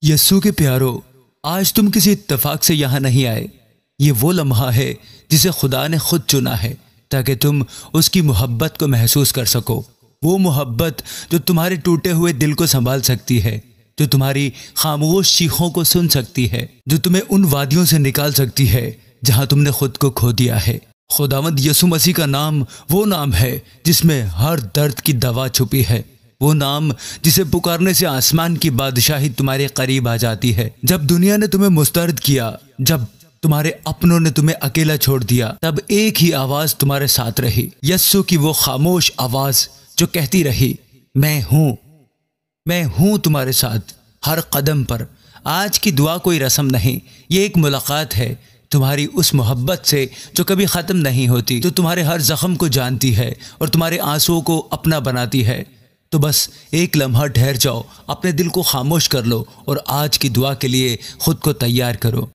यस्सु के प्यारो, आज तुम किसी इत्तेफाक से यहाँ नहीं आए। ये वो लम्हा है जिसे खुदा ने खुद चुना है ताकि तुम उसकी मोहब्बत को महसूस कर सको। वो मोहब्बत जो तुम्हारे टूटे हुए दिल को संभाल सकती है, जो तुम्हारी खामोश चीखों को सुन सकती है, जो तुम्हें उन वादियों से निकाल सकती है जहाँ तुमने खुद को खो दिया है। खुदावंद यीशु मसीह का नाम वो नाम है जिसमें हर दर्द की दवा छुपी है। वो नाम जिसे पुकारने से आसमान की बादशाही तुम्हारे करीब आ जाती है। जब दुनिया ने तुम्हें मुस्तरद किया, जब तुम्हारे अपनों ने तुम्हें अकेला छोड़ दिया, तब एक ही आवाज तुम्हारे साथ रही, यस्सु की वो खामोश आवाज जो कहती रही, मैं हूं तुम्हारे साथ हर कदम पर। आज की दुआ कोई रस्म नहीं, ये एक मुलाकात है तुम्हारी उस मोहब्बत से जो कभी ख़त्म नहीं होती, जो तुम्हारे हर जख्म को जानती है और तुम्हारे आंसुओं को अपना बनाती है। तो बस एक लम्हा ठहर जाओ, अपने दिल को खामोश कर लो और आज की दुआ के लिए खुद को तैयार करो।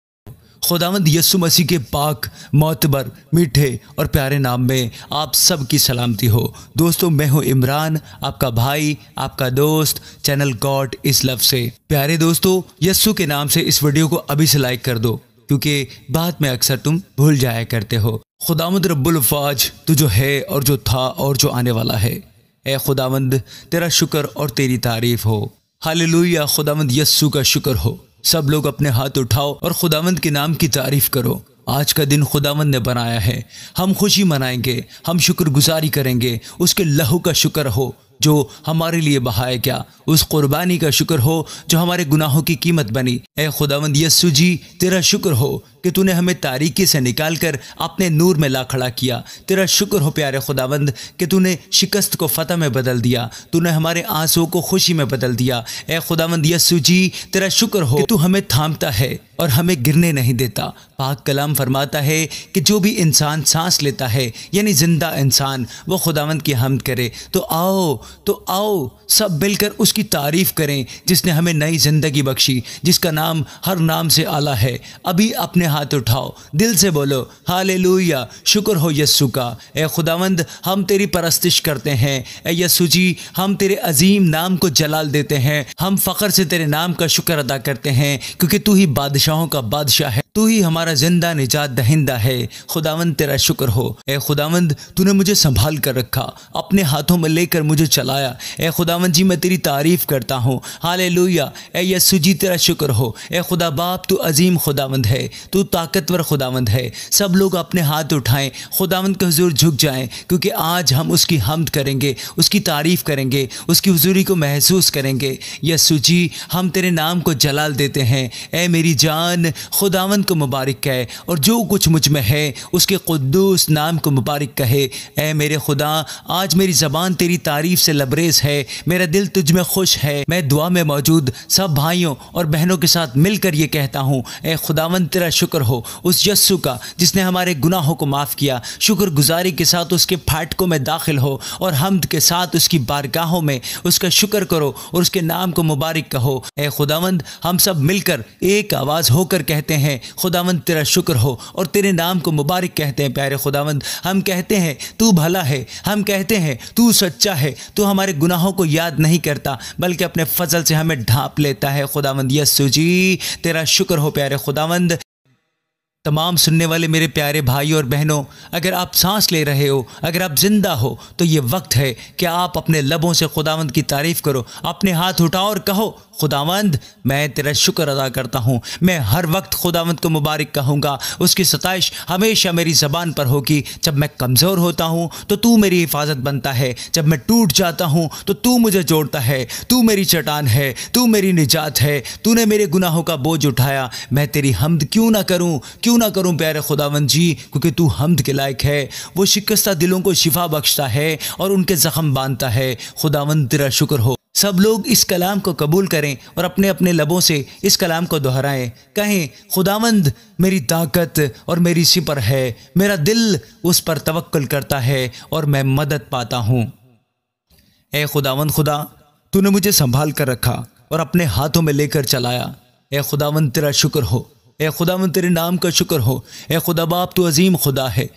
खुदावंद यीशु मसीह के पाक, मोतबर, मीठे और प्यारे नाम में आप सब की सलामती हो। दोस्तों, मैं हूँ इमरान, आपका भाई, आपका दोस्त, चैनल गॉड इस लव से। प्यारे दोस्तों, यस्सु के नाम से इस वीडियो को अभी से लाइक कर दो, क्योंकि बाद में अक्सर तुम भूल जाया करते हो। खुदावंद रब्बुल अफ़वाज, तू जो है और जो था और जो आने वाला है, ए खुदावंद तेरा शुक्र और तेरी तारीफ हो। हालेलुया, खुदावंद यस्सु का शुक्र हो। सब लोग अपने हाथ उठाओ और खुदावंद के नाम की तारीफ करो। आज का दिन खुदावंद ने बनाया है, हम खुशी मनाएंगे, हम शुक्रगुजारी करेंगे। उसके लहू का शुक्र हो जो हमारे लिए बहाया गया, उस कुर्बानी का शुक्र हो जो हमारे गुनाहों की कीमत बनी। ए खुदावंद यस्सु जी, तेरा शुक्र हो कि तूने हमें तारीकी से निकाल कर अपने नूर में ला खड़ा किया। तेरा शुक्र हो प्यारे खुदावंद कि तूने शिकस्त को फतह में बदल दिया, तूने हमारे आंसुओं को खुशी में बदल दिया। ए खुदावंद यस्सु जी, तेरा शुक्र हो कि तू हमें थामता है और हमें गिरने नहीं देता। पाक कलाम फरमाता है कि जो भी इंसान सांस लेता है, यानी जिंदा इंसान, वो खुदावंद की हम्द करे। तो आओ सब मिलकर उसकी तारीफ करें जिसने हमें नई जिंदगी बख्शी, जिसका नाम हर नाम से आला है। अभी अपने हाथ उठाओ, दिल से बोलो हालेलुया, शुक्र हो यस्सु का। ए खुदावंद, हम तेरी परस्तिश करते हैं। ए यस्सु जी, हम तेरे अजीम नाम को जलाल देते हैं। हम फ़ख्र से तेरे नाम का शुक्र अदा करते हैं, क्योंकि तू ही बादशाहों का बादशाह है, तू ही हमारा जिंदा निजात दहिंदा है। खुदावंद तेरा शुक्र हो। ए खुदावंद, तूने मुझे संभाल कर रखा, अपने हाथों में लेकर मुझे चलाया। ए खुदावंद जी, मैं तेरी तारीफ करता हूँ। हालेलुया। ए यस्सु जी, तेरा शुक्र हो। ए खुदा बाप, तू अजीम खुदावंद है, तू ताकतवर खुदावंद है। सब लोग अपने हाथ उठाएं, खुदावंद के हुजूर झुक जाएं, क्योंकि आज हम उसकी हम्द करेंगे, उसकी तारीफ करेंगे, उसकी हुजूरी को महसूस करेंगे। यस्सु जी, हम तेरे नाम को जलाल देते हैं। ए मेरी जान, खुदावंद को मुबारक कहे और जो कुछ मुझ में है उसके कुद्दूस नाम को मुबारक कहे। ए मेरे खुदा, आज मेरी ज़बान तेरी तारीफ से लबरेज है, मेरा दिल तुझ में खुश है। मैं दुआ में मौजूद सब भाइयों और बहनों के साथ मिलकर ये कहता हूँ, ए खुदावंद तेरा शुक्र हो उस यस्सु का जिसने हमारे गुनाहों को माफ़ किया। शुक्रगुजारी के साथ उसके फाटकों में दाखिल हो और हम्द के साथ उसकी बारगाहों में उसका शुक्र करो और उसके नाम को मुबारक कहो। ए खुदावंद, हम सब मिलकर एक आवाज़ होकर कहते हैं, खुदावंद तेरा शुक्र हो और तेरे नाम को मुबारक कहते हैं। प्यारे खुदावंद, हम कहते हैं तू भला है, हम कहते हैं तू सच्चा है, तू हमारे गुनाहों को याद नहीं करता बल्कि अपने फजल से हमें ढांप लेता है। खुदावंद यस्सु जी, तेरा शुक्र हो प्यारे खुदावंद। तमाम सुनने वाले मेरे प्यारे भाई और बहनों, अगर आप सांस ले रहे हो, अगर आप जिंदा हो, तो ये वक्त है कि आप अपने लबों से खुदावंद की तारीफ करो। अपने हाथ उठाओ और कहो, खुदावंद मैं तेरा शुक्र अदा करता हूँ। मैं हर वक्त खुदावंद को मुबारक कहूँगा, उसकी सताइश हमेशा मेरी ज़बान पर होगी। जब मैं कमज़ोर होता हूँ तो तू मेरी हिफाजत बनता है, जब मैं टूट जाता हूँ तो तू मुझे जोड़ता है। तू मेरी चट्टान है, तू मेरी निजात है, तूने मेरे गुनाहों का बोझ उठाया। मैं तेरी हम्द क्यों ना करूँ प्यारे खुदावंद जी, क्योंकि तू हम्द के लायक है। वो शिकस्ता दिलों को शिफा बख्शता है और उनके ज़ख्म बांधता है। खुदावंद तेरा शुक्र हो। सब लोग इस कलाम को कबूल करें और अपने अपने लबों से इस कलाम को दोहराएं। कहें, खुदावंद मेरी ताकत और मेरी सिपर है, मेरा दिल उस पर तवक्कुल करता है और मैं मदद पाता हूँ। ए खुदावंद खुदा, तूने मुझे संभाल कर रखा और अपने हाथों में लेकर चलाया। ए खुदावंद तेरा शुक्र हो। ए खुदावंद तेरे नाम का शुक्र हो। ए खुदा बाप, तू अजीम खुदा है।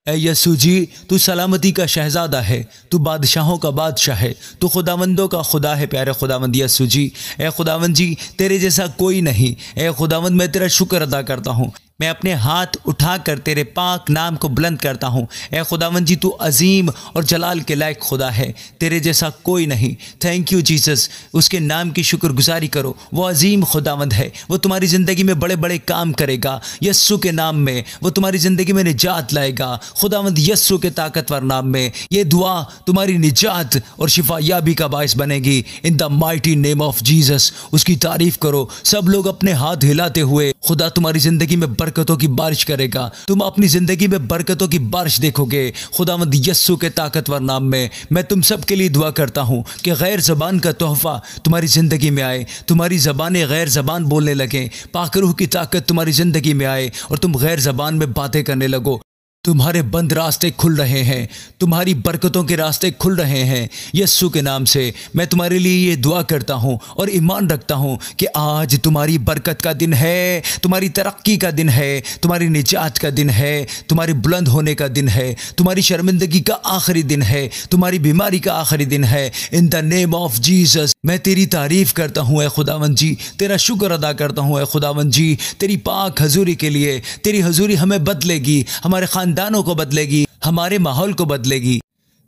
ए यस्सु जी, तू सलामती का शहजादा है, तू बादशाहों का बादशाह है, तू खुदावंदों का खुदा है। प्यारे खुदावंद यस्सु जी, ए खुदावंद जी, तेरे जैसा कोई नहीं। ए खुदावंद, मैं तेरा शुक्र अदा करता हूँ। मैं अपने हाथ उठाकर तेरे पाक नाम को बुलंद करता हूँ। ए खुदावंद जी, तू अजीम और जलाल के लायक खुदा है, तेरे जैसा कोई नहीं। Thank you Jesus. उसके नाम की शुक्रगुजारी करो। वो अजीम खुदावंद है, वो तुम्हारी ज़िंदगी में बड़े बड़े काम करेगा। यस्सु के नाम में वो तुम्हारी ज़िंदगी में निजात लाएगा। खुदावंद यस्सु के ताकतवर नाम में ये दुआ तुम्हारी निजात और शिफायाबी का बायस बनेगी। In the mighty name of Jesus उसकी तारीफ करो। सब लोग अपने हाथ हिलाते हुए, खुदा तुम्हारी ज़िंदगी में बरकतों की बारिश करेगा। तुम अपनी ज़िंदगी में बरकतों की बारिश देखोगे। खुदावंद यस्सु के ताकतवर नाम में मैं तुम सब के लिए दुआ करता हूँ कि गैर ज़बान का तोहफ़ा तुम्हारी ज़िंदगी में आए, तुम्हारी ज़बानें गैर ज़बान बोलने लगें, पाक रूह की ताकत तुम्हारी ज़िंदगी में आए और तुम गैर ज़बान में बातें करने लगो। तुम्हारे बंद रास्ते खुल रहे हैं, तुम्हारी बरकतों के रास्ते खुल रहे हैं। यस्सु के नाम से मैं तुम्हारे लिए ये दुआ करता हूँ और ईमान रखता हूँ कि आज तुम्हारी बरकत का दिन है, तुम्हारी तरक्की का दिन है, तुम्हारी निजात का दिन है, तुम्हारी बुलंद होने का दिन है, तुम्हारी शर्मिंदगी का आखिरी दिन है, तुम्हारी बीमारी का आखिरी दिन है। In the name of Jesus मैं तेरी तारीफ़ करता हूँ ए खुदावंद जी, तेरा शुक्र अदा करता हूँ ए खुदावंद जी, तेरी पाक हजूरी के लिए। तेरी हजूरी हमें बदलेगी, हमारे खानदानों को बदलेगी, हमारे माहौल को बदलेगी।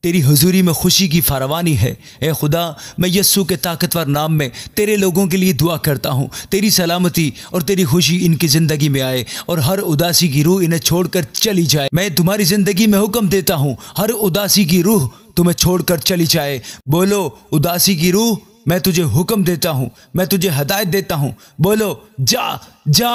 तेरी हुजूरी में खुशी की फरावानी है। ए खुदा, मैं यस्सु के ताकतवर नाम में तेरे लोगों के लिए दुआ करता हूँ, तेरी सलामती और तेरी खुशी इनकी ज़िंदगी में आए और हर उदासी की रूह इन्हें छोड़कर चली जाए। मैं तुम्हारी ज़िंदगी में हुक्म देता हूँ, हर उदासी की रूह तुम्हें छोड़कर चली जाए। बोलो उदासी की रूह, मैं तुझे हुक्म देता हूँ, मैं तुझे हदायत देता हूँ। बोलो जा जा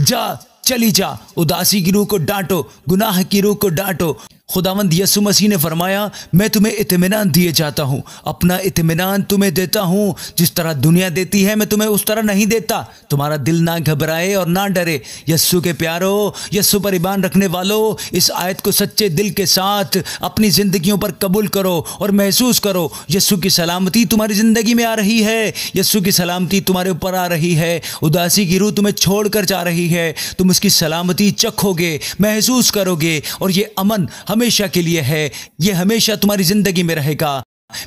जा, चली जा। उदासी की रूह को डांटो, गुनाह की रूह को डांटो। खुदावंद यस्सु मसीह ने फरमाया, मैं तुम्हें इत्मीनान दिए जाता हूँ, अपना इत्मीनान तुम्हें देता हूँ। जिस तरह दुनिया देती है मैं तुम्हें उस तरह नहीं देता। तुम्हारा दिल ना घबराए और ना डरे। यस्सु के प्यारो, यस्सु पर ईमान रखने वालों, इस आयत को सच्चे दिल के साथ अपनी ज़िंदगियों पर कबूल करो और महसूस करो यस्सु की सलामती तुम्हारी ज़िंदगी में आ रही है। यस्सु की सलामती तुम्हारे ऊपर आ रही है। उदासी की रूह तुम्हें छोड़ कर जा रही है। तुम उसकी सलामती चखोगे, महसूस करोगे और ये अमन हमेशा के लिए है, ये हमेशा तुम्हारी जिंदगी में रहेगा।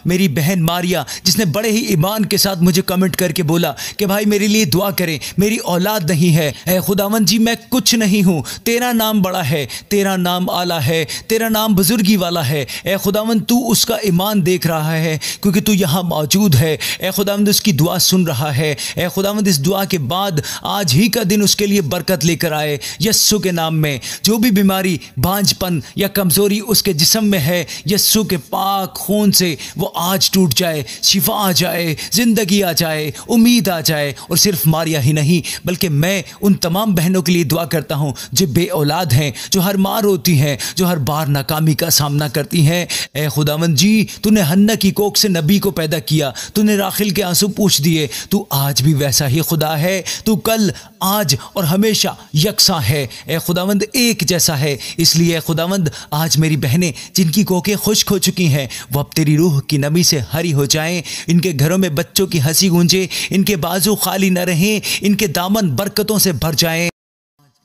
मेरी बहन मारिया, जिसने बड़े ही ईमान के साथ मुझे कमेंट करके बोला कि भाई मेरे लिए दुआ करें, मेरी औलाद नहीं है। ऐ खुदावंद जी, मैं कुछ नहीं हूँ, तेरा नाम बड़ा है, तेरा नाम आला है, तेरा नाम बुजुर्गी वाला है। ऐ खुदावंद, तू उसका ईमान देख रहा है क्योंकि तू यहाँ मौजूद है। ऐ खुदावंद, उसकी दुआ सुन रहा है। ऐ खुदावंद, इस दुआ के बाद आज ही का दिन उसके लिए बरकत लेकर आए यस्सु के नाम में। जो भी बीमारी, बांझपन या कमज़ोरी उसके जिस्म में है, यस्सु के पाक खून से वो आज टूट जाए, शिफा आ जाए, ज़िंदगी आ जाए, उम्मीद आ जाए। और सिर्फ मारिया ही नहीं, बल्कि मैं उन तमाम बहनों के लिए दुआ करता हूँ जो बे औलाद हैं, जो हर मार होती हैं, जो हर बार नाकामी का सामना करती हैं। ए खुदावंद जी, तूने हन्ना की कोख से नबी को पैदा किया, तूने राखिल के आंसू पूछ दिए। तू आज भी वैसा ही खुदा है। तू कल, आज और हमेशा यकसा है। ए खुदावंद, एक जैसा है। इसलिए खुदावंद, आज मेरी बहनें जिनकी कोखें खुश्क हो चुकी हैं, वो अब तेरी रूह की नमी से हरी हो जाएं। इनके घरों में बच्चों की हंसी गूंजे, इनके बाजू खाली न रहें, इनके दामन बरकतों से भर जाएं।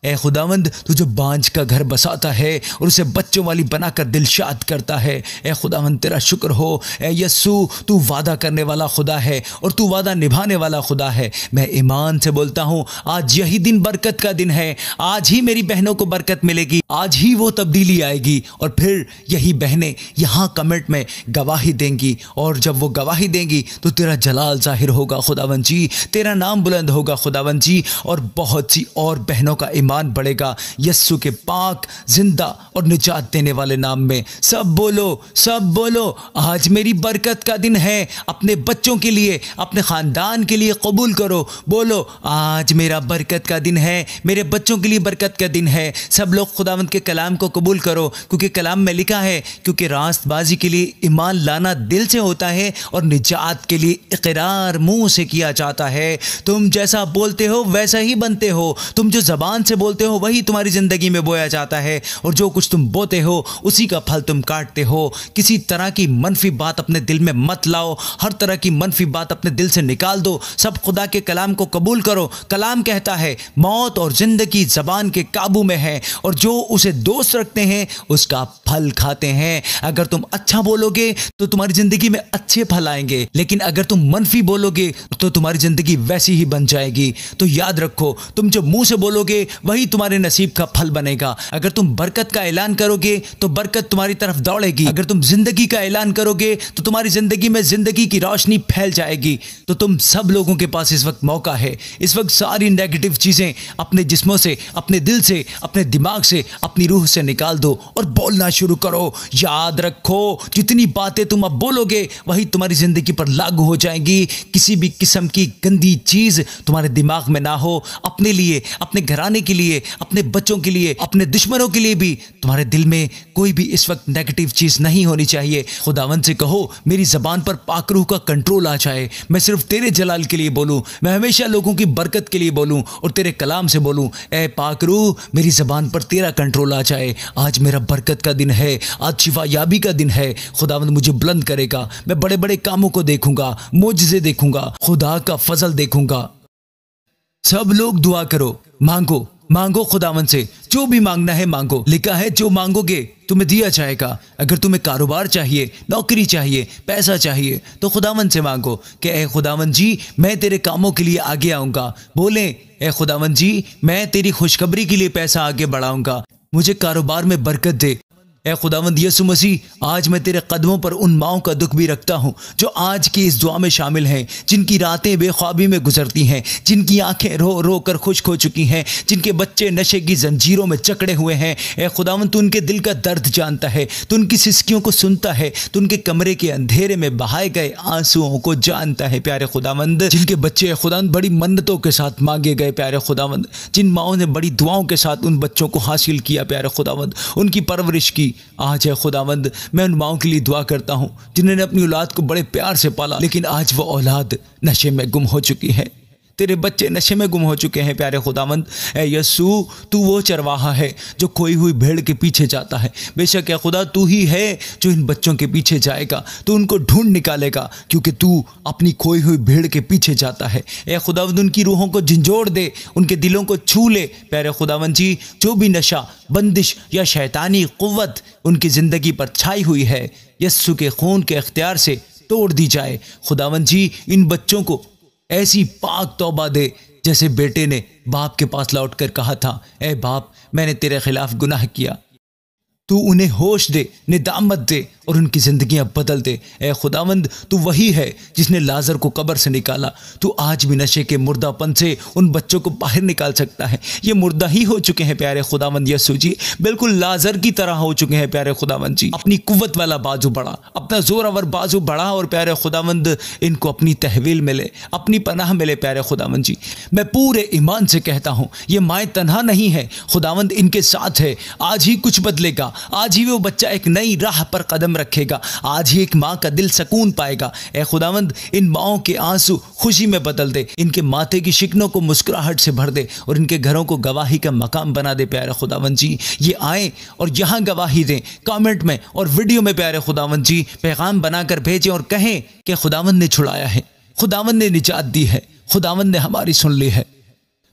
ए खुदावंद, तू जो बांझ का घर बसाता है और उसे बच्चों वाली बनाकर दिलशाद करता है, ए खुदावंद तेरा शुक्र हो। ए यस्सु, तू वादा करने वाला खुदा है और तू वादा निभाने वाला खुदा है। मैं ईमान से बोलता हूँ, आज यही दिन बरकत का दिन है। आज ही मेरी बहनों को बरकत मिलेगी, आज ही वो तब्दीली आएगी और फिर यही बहनें यहाँ कमेंट में गवाही देंगी। और जब वो गवाही देंगी तो तेरा जलाल जाहिर होगा खुदावंद जी, तेरा नाम बुलंद होगा खुदावंद जी, और बहुत सी और बहनों का ईमान बढ़ेगा यस्सु के पाक, जिंदा और निजात देने वाले नाम में। सब बोलो, सब बोलो, आज मेरी बरकत का दिन है। अपने बच्चों के लिए, अपने ख़ानदान के लिए कबूल करो। बोलो, आज मेरा बरकत का दिन है, मेरे बच्चों के लिए बरकत का दिन है। सब लोग खुदावंद के कलाम को कबूल करो, क्योंकि कलाम में लिखा है, क्योंकि रास्तबाजी के लिए ईमान लाना दिल से होता है और निजात के लिए इकरार मुंह से किया जाता है। तुम जैसा बोलते हो वैसा ही बनते हो। तुम जो ज़बान से बोलते हो वही तुम्हारी ज़िंदगी में बोया जाता है, और जो कुछ तुम बोते हो उसी का फल तुम काटते हो। किसी तरह की मनफी बात अपने दिल में मत लाओ, हर तरह की मनफी बात अपने दिल से निकाल दो। सब खुदा के कलाम को कबूल करो। कलाम कहता है मौत और ज़िंदगी ज़बान के काबू में है, और जो उसे दोस्त रखते हैं उसका फल खाते हैं। अगर तुम अच्छा बोलोगे तो तुम्हारी ज़िंदगी में अच्छे फल आएंगे, लेकिन अगर तुम मनफी बोलोगे तो तुम्हारी ज़िंदगी वैसी ही बन जाएगी। तो याद रखो, तुम जो मुंह से बोलोगे वही तुम्हारे नसीब का फल बनेगा। अगर तुम बरकत का ऐलान करोगे तो बरकत तुम्हारी तरफ दौड़ेगी। अगर तुम जिंदगी का ऐलान करोगे तो तुम्हारी जिंदगी में जिंदगी की रोशनी फैल जाएगी। तो तुम सब लोगों के पास इस वक्त मौका है। इस वक्त सारी नेगेटिव चीजें अपने जिस्मों से, अपने दिल से, अपने दिमाग से, अपनी रूह से निकाल दो और बोलना शुरू करो। याद रखो, जितनी बातें तुम अब बोलोगे वही तुम्हारी जिंदगी पर लागू हो जाएंगी। किसी भी किस्म की गंदी चीज तुम्हारे दिमाग में ना हो। अपने लिए, अपने घराने के लिए, अपने बच्चों के लिए, अपने दुश्मनों के लिए भी तुम्हारे दिल में कोई भी इस वक्त नेगेटिव चीज नहीं होनी चाहिए। खुदावंद से कहो मेरी जबान पर पाक रूह का कंट्रोल आ जाए। मैं सिर्फ तेरे जलाल के लिए बोलूं, मैं हमेशा लोगों की बरकत के लिए बोलूं और तेरे कलाम से बोलूं। ए पाक रूह, मेरी जबान पर तेरा कंट्रोल आ जाए। आज मेरा बरकत का दिन है, आज शिफा याबी का दिन है। खुदावंद मुझे बुलंद करेगा। मैं बड़े बड़े कामों को देखूंगा, मोजज़े देखूंगा, खुदा का फजल देखूंगा। सब लोग दुआ करो, मांगो मांगो खुदावन से, जो भी मांगना है मांगो। लिखा है जो मांगोगे तुम्हें दिया जाएगा। अगर तुम्हें कारोबार चाहिए, नौकरी चाहिए, पैसा चाहिए तो खुदावन से मांगो कि ए खुदावन जी मैं तेरे कामों के लिए आगे आऊँगा। बोले ए खुदावन जी मैं तेरी खुशखबरी के लिए पैसा आगे बढ़ाऊँगा, मुझे कारोबार में बरकत दे। ए खुदावंद यीशु मसीह, आज मैं तेरे कदमों पर उन माओं का दुख भी रखता हूँ जो आज की इस दुआ में शामिल हैं, जिनकी रातें बेख्वाबी में गुजरती हैं, जिनकी आंखें रो रो कर खुश्क हो चुकी हैं, जिनके बच्चे नशे की जंजीरों में जकड़े हुए हैं। ए खुदावंद, तू उनके दिल का दर्द जानता है, तू उनकी सिसकियों को सुनता है, तू उनके कमरे के अंधेरे में बहाए गए आंसुओं को जानता है। प्यारे खुदावंद, जिनके बच्चे खुदावंद बड़ी मन्नतों के साथ मांगे गए, प्यारे खुदावंद, जिन माओं ने बड़ी दुआओं के साथ उन बच्चों को हासिल किया, प्यारे खुदावंद, उनकी परवरिश की, आज है खुदावंद मैं उन माओं के लिए दुआ करता हूँ जिन्होंने अपनी औलाद को बड़े प्यार से पाला, लेकिन आज वो औलाद नशे में गुम हो चुकी है। तेरे बच्चे नशे में गुम हो चुके हैं। प्यारे खुदावंद, ए यस्सू, तू वो चरवाहा है जो खोई हुई भेड़ के पीछे जाता है। बेशक ए खुदा, तू ही है जो इन बच्चों के पीछे जाएगा, तू उनको ढूंढ निकालेगा, क्योंकि तू अपनी खोई हुई भेड़ के पीछे जाता है। ए खुदावंद, उनकी रूहों को झंझोड़ दे, उनके दिलों को छू ले। प्यारे खुदावंद जी, जो भी नशा, बंदिश या शैतानी कुव्वत उनकी ज़िंदगी पर छाई हुई है, यस्सू के खून के इख्तियार से तोड़ दी जाए। खुदावंद जी, इन बच्चों को ऐसी पाक तौबा दे जैसे बेटे ने बाप के पास लौटकर कहा था, ए बाप मैंने तेरे खिलाफ गुनाह किया। तू उन्हें होश दे, निदामत दे और उनकी ज़िंदगियां बदल दे। ए खुदावंद, तू वही है जिसने लाजर को कब्र से निकाला। तू आज भी नशे के मुर्दापन से उन बच्चों को बाहर निकाल सकता है। ये मुर्दा ही हो चुके हैं प्यारे खुदावंद यीशु जी, बिल्कुल लाजर की तरह हो चुके हैं प्यारे खुदावंद जी। अपनी कुव्वत वाला बाजू बढ़ा, अपना जोरावर बाजू बढ़ा और प्यारे खुदावंद इनको अपनी तहवील मिले, अपनी पनाह मिले। प्यारे खुदावंद जी, मैं पूरे ईमान से कहता हूँ ये माएँ तन्हा नहीं है, खुदावंद इनके साथ है। आज ही कुछ बदलेगा, आज ही वो बच्चा एक नई राह पर कदम रखेगा, आज ही एक माँ का दिल सुकून पाएगा। ए खुदावंद, इन माओं के आंसू खुशी में बदल दे, इनके माथे की शिकनों को मुस्कुराहट से भर दे और इनके घरों को गवाही का मकाम बना दे। प्यारे खुदावंद जी, ये आए और यहाँ गवाही दें, कमेंट में और वीडियो में प्यारे खुदावंद जी पैगाम बनाकर भेजें और कहें कि खुदावंद ने छुड़ाया है, खुदावंद ने निजात दी है, खुदावंद ने हमारी सुन ली है।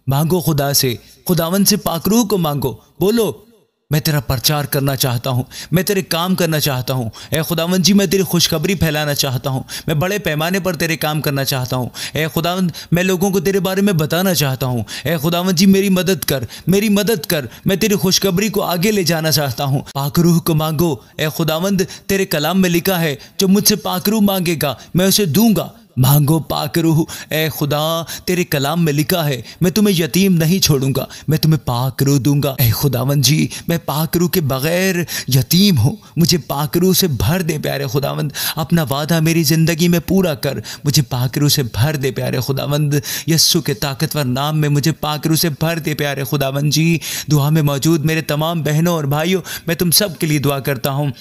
मांगो खुदा से, खुदावंद से पाक रूह को मांगो। बोलो मैं तेरा प्रचार करना चाहता हूँ, मैं तेरे काम करना चाहता हूँ। ए खुदावंद जी, मैं तेरी खुशखबरी फैलाना चाहता हूँ, मैं बड़े पैमाने पर तेरे काम करना चाहता हूँ। ए खुदावंद, मैं लोगों को तेरे बारे में बताना चाहता हूँ। ए खुदावंद जी, मेरी मदद कर, मेरी मदद कर, मैं तेरी खुशखबरी को आगे ले जाना चाहता हूँ। पाक रूह को मांगो। ए खुदावंद, तेरे कलाम में लिखा है जो मुझसे पाक रूह मांगेगा मैं उसे दूंगा। मांगो पाक रूह। ए खुदा, तेरे कलाम में लिखा है मैं तुम्हें यतीम नहीं छोड़ूंगा, मैं तुम्हें पाक रूह दूंगा। ए खुदावंद जी, मैं पाक रूह के बगैर यतीम हूँ, मुझे पाक रूह से भर दे। प्यारे खुदावंद, अपना वादा मेरी ज़िंदगी में पूरा कर, मुझे पाक रूह से भर दे। प्यारे खुदावंद, यस्सु के ताकतवर नाम में मुझे पाक रूह से भर दे। प्यारे खुदावंद जी, दुआ में मौजूद मेरे तमाम बहनों और भाइयों, मैं तुम सब के लिए दुआ करता हूँ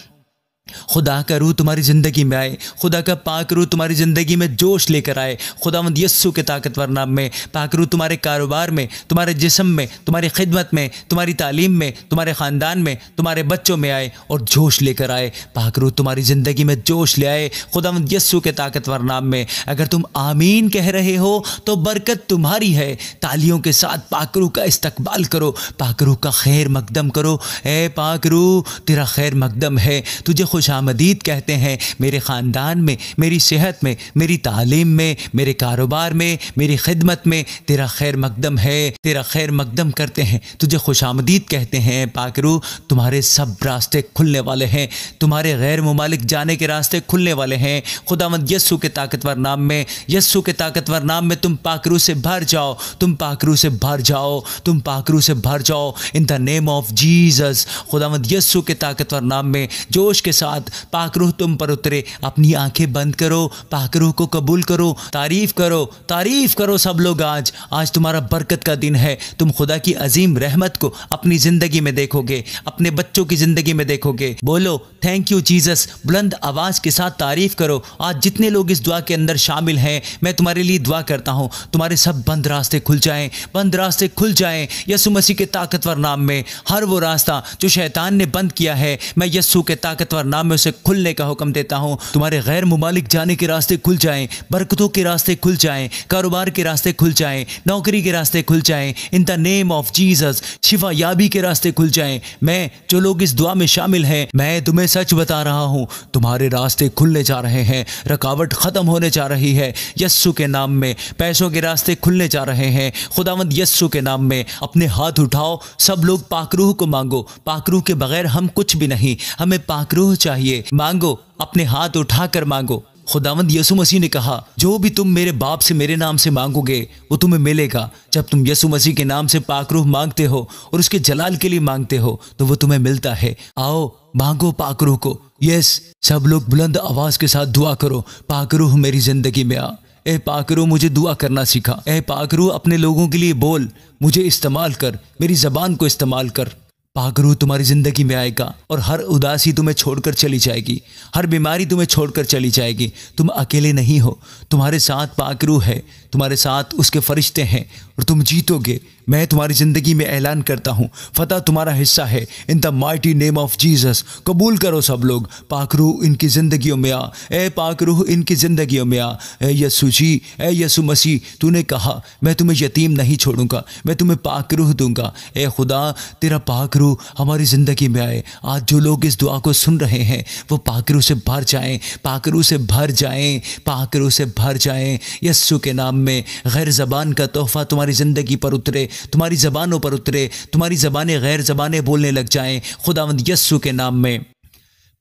खुदा का रूह तुम्हारी ज़िंदगी में आए, खुदा का पाक रूह तुम्हारी ज़िंदगी में जोश लेकर आए। खुदावंद यस्सु के ताकतवर नाम में पाक रूह तुम्हारे कारोबार में, तुम्हारे जिस्म में, तुम्हारी खिदमत में, तुम्हारी तालीम में, तुम्हारे ख़ानदान में, तुम्हारे बच्चों में आए और जोश लेकर आए। पाक रूह तुम्हारी ज़िंदगी में जोश ले आए खुदावंद यस्सु के ताकतवर नाम में। अगर तुम आमीन कह रहे हो तो बरकत तुम्हारी है। तालियों के साथ पाक रूह का इस्तकबाल करो, पाक रूह का खैर मकदम करो। ए पाक रूह, तेरा खैर मकदम है, तुझे खुशामदीद कहते हैं मेरे ख़ानदान में, मेरी सेहत में, मेरी तालीम में, मेरे कारोबार में, मेरी खिदमत में तेरा खैर मकदम है। तेरा खैर मकदम करते हैं, तुझे खुशामदीद कहते हैं। पाक रूह, तुम्हारे सब रास्ते खुलने वाले हैं, तुम्हारे गैर मुमालिक जाने के रास्ते खुलने वाले हैं। खुदावंद यस्सु के ताकतवर नाम में, यस्सु के ताकतवर नाम में तुम पाक रूह से भर जाओ, तुम पाक रूह से भर जाओ, तुम पाक रूह से भर जाओ in the name of Jesus. खुदावंद यस्सु के ताकतवर नाम में जोश के साथ पाक रूह तुम पर उतरे। अपनी आंखें बंद करो, पाक रूह को कबूल करो, तारीफ करो, तारीफ करो सब लोग। आज तुम्हारा बरकत का दिन है। तुम खुदा की अजीम रहमत को अपनी जिंदगी में देखोगे, अपने बच्चों की जिंदगी में देखोगे। बोलो थैंक यू जीसस, बुलंद आवाज के साथ तारीफ करो। आज जितने लोग इस दुआ के अंदर शामिल हैं, मैं तुम्हारे लिए दुआ करता हूं, तुम्हारे सब बंद रास्ते खुल जाएं, बंद रास्ते खुल जाएं यीशु मसीह के ताकतवर नाम में। हर वो रास्ता जो शैतान ने बंद किया है, मैं यीशु के ताकतवर नाम में उसे खुलने का हुक्म देता हूं। तुम्हारे गैर मुमालिक जाने के रास्ते खुल जाएं, बरकतों के रास्ते खुल जाएं, कारोबार के रास्ते खुल जाएं, नौकरी के रास्ते खुल जाएं in the name of Jesus. शिफा याबी के रास्ते खुल जाएं। मैं जो लोग इस दुआ में शामिल हैं, मैं तुम्हें सच बता रहा हूं, तुम्हारे रास्ते खुलने जा रहे हैं, रुकावट खत्म होने जा रही है यस्सु के नाम में। पैसों के रास्ते खुलने जा रहे हैं खुदावंद यस्सु के नाम में। अपने हाथ उठाओ, सब लोग पाक रूह को मांगो। पाक रूह के बगैर हम कुछ भी नहीं, हमें पाक रूह चाहिए। मांगो, अपने हाथ उठाकर मांगो। खुदावंद यीशु मसीह ने कहा, जो भी तुम मेरे बाप से मेरे नाम से मांगोगे वो तुम्हें मिलेगा। जब तुम यीशु मसीह के नाम से पाक रूह मांगते हो और उसके जलाल के लिए मांगते हो तो वो तुम्हें मिलता है। आओ मांगो पाक रूह को। यस, सब लोग बुलंद आवाज के साथ दुआ करो, पाक रूह मेरी जिंदगी में आ। ए पाक रूह, मुझे दुआ करना सिखा। ए पाक रूह, अपने लोगों के लिए बोल, मुझे इस्तेमाल कर, मेरी जबान को इस्तेमाल कर। पाक रूह तुम्हारी ज़िंदगी में आएगा और हर उदासी तुम्हें छोड़कर चली जाएगी, हर बीमारी तुम्हें छोड़कर चली जाएगी। तुम अकेले नहीं हो, तुम्हारे साथ पाक रूह है, तुम्हारे साथ उसके फरिश्ते हैं और तुम जीतोगे। मैं तुम्हारी ज़िंदगी में ऐलान करता हूँ, फतह तुम्हारा हिस्सा है in the mighty name of Jesus. कबूल करो सब लोग। पाक रूह इनकी ज़िंदगियों में आ। ए पाक रूह इनकी ज़िंदगियों में आ। ए यीशु जी, ए यीशु मसीह, तूने कहा मैं तुम्हें यतीम नहीं छोड़ूंगा, मैं तुम्हें पाक रूह दूंगा। ए खुदा, तेरा पाक रूह हमारी ज़िंदगी में आए। आज जो लोग इस दुआ को सुन रहे हैं वो पाक रूह से भर जाएं, पाक रूह से भर जाएं, पाक रूह से भर जाएं यीशु के नाम में। गैर ज़बान का तोहफ़ा तुम्हारी ज़िंदगी पर उतरे, तुम्हारी ज़बानों पर उतरे, तुम्हारी ज़बानें गैर ज़बानें बोलने लग जाएं खुदावंद यीशु के नाम में।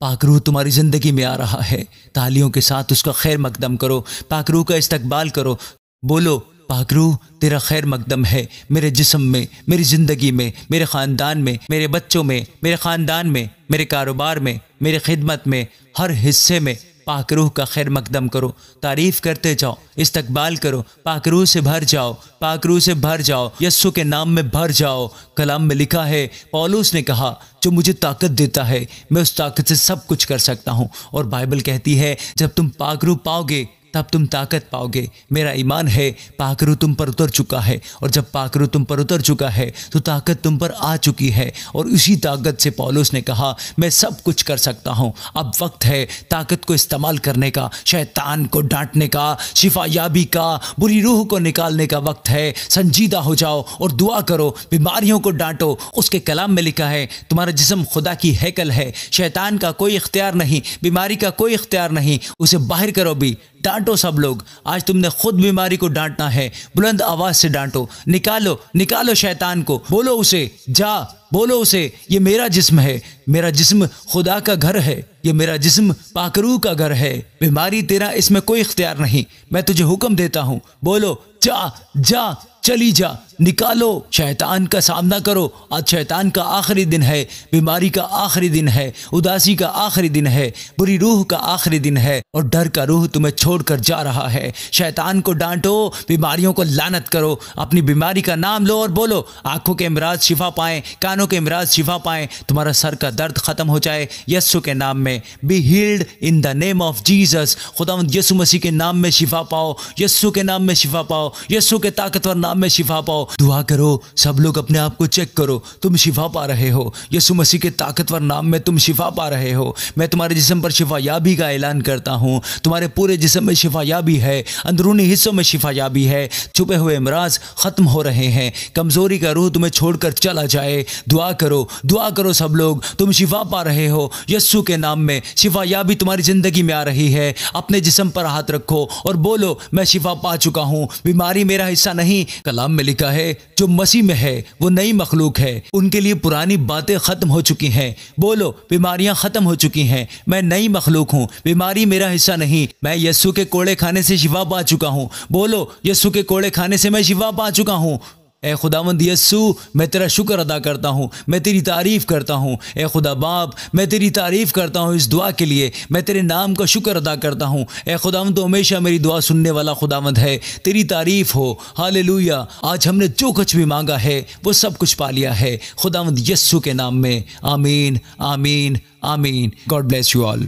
पाक रूह तुम्हारी ज़िंदगी में आ रहा है, तालियों के साथ उसका खैर मकदम करो, पाक रूह का इस्तकबाल करो। बोलो पाक रूह, तेरा खैर मकदम है मेरे जिस्म में, मेरी ज़िंदगी में, मेरे ख़ानदान में, मेरे बच्चों में, मेरे ख़ानदान में, मेरे कारोबार में, मेरे खिदमत में, हर हिस्से में पाक रूह का खैर मकदम करो। तारीफ़ करते जाओ, इस्तकबाल करो, पाक रूह से भर जाओ, पाक रूह से भर जाओ, यस्सु के नाम में भर जाओ। कलाम में लिखा है, पौलुस ने कहा, जो मुझे ताकत देता है मैं उस ताकत से सब कुछ कर सकता हूँ। और बाइबल कहती है, जब तुम पाक रूह पाओगे तब तुम ताकत पाओगे। मेरा ईमान है पाक रूह तुम पर उतर चुका है, और जब पाक रूह तुम पर उतर चुका है तो ताकत तुम पर आ चुकी है। और उसी ताकत से पौलुस ने कहा, मैं सब कुछ कर सकता हूँ। अब वक्त है ताकत को इस्तेमाल करने का, शैतान को डांटने का, शिफा याबी का, बुरी रूह को निकालने का वक्त है। संजीदा हो जाओ और दुआ करो, बीमारियों को डांटो। उसके कलाम में लिखा है, तुम्हारा जिस्म खुदा की हैकल है, शैतान का कोई इख्तियार नहीं, बीमारी का कोई इख्तियार नहीं, उसे बाहर करो भी। डांटो सब लोग, आज तुमने खुद बीमारी को डांटना है। बुलंद आवाज से डांटो, निकालो निकालो शैतान को। बोलो उसे, जा, बोलो उसे, ये मेरा जिस्म है, मेरा जिस्म खुदा का घर है, ये मेरा जिस्म पाक रूह का घर है। बीमारी तेरा इसमें कोई इख्तियार नहीं, मैं तुझे हुक्म देता हूँ। बोलो, जा जा चली जा, निकालो, शैतान का सामना करो। आज शैतान का आखिरी दिन है, बीमारी का आखिरी दिन है, उदासी का आखिरी दिन है, बुरी रूह का आखिरी दिन है और डर का रूह तुम्हें छोड़कर जा रहा है। शैतान को डांटो, बीमारियों को लानत करो, अपनी बीमारी का नाम लो और बोलो, आंखों के अमराज शिफा पाएं, कानों के अमराज शिफा पाएं, तुम्हारा सर का दर्द खत्म हो जाए यीशु के नाम में। Be healed in the name of Jesus. खुदावंद यीशु मसीह के नाम में शिफा पाओ, यीशु के नाम में शिफा पाओ, यीशु के ताकतवर नाम में शिफा पाओ। दुआ करो, सब लोग अपने आप को चेक करो, तुम शिफा पा रहे हो, यीशु मसीह के ताकतवर नाम में तुम शिफा पा रहे हो। मैं तुम्हारे जिस्म पर शिफायाबी का ऐलान करता हूँ, तुम्हारे पूरे जिस्म में शिफायाबी है, अंदरूनी हिस्सों में शिफायाबी है, छुपे हुए अमराज खत्म हो रहे हैं, कमजोरी का रूह तुम्हें छोड़कर चला जाए। दुआ करो सब लोग, तुम शिफा पा रहे हो यीशु के नाम में। शिफायाबी तुम्हारी जिंदगी में आ रही है। अपने जिस्म पर हाथ रखो और बोलो, मैं शिफा पा चुका हूँ, बीमारी मेरा हिस्सा नहीं। कलाम में लिखा है, जो मसीह में है वो नई मखलूक है, उनके लिए पुरानी बातें खत्म हो चुकी हैं। बोलो, बीमारियां खत्म हो चुकी हैं, मैं नई मखलूक हूँ, बीमारी मेरा हिस्सा नहीं, मैं यीशु के कोड़े खाने से शिफा पा चुका हूँ। बोलो, यीशु के कोड़े खाने से मैं शिफा पा चुका हूँ। ए खुदावंद यीशु, मैं तेरा शुक्र अदा करता हूँ, मैं तेरी तारीफ़ करता हूँ। ए खुदा बाप, मैं तेरी तारीफ़ करता हूँ इस दुआ के लिए, मैं तेरे नाम का शुक्र अदा करता हूँ। ए खुदावंद, तो हमेशा मेरी दुआ सुनने वाला खुदावंद है, तेरी तारीफ़ हो। हालेलुया। आज हमने जो कुछ भी मांगा है वो सब कुछ पा लिया है खुदावंद यीशु के नाम में। आमीन, आमीन, आमीन। God bless you all.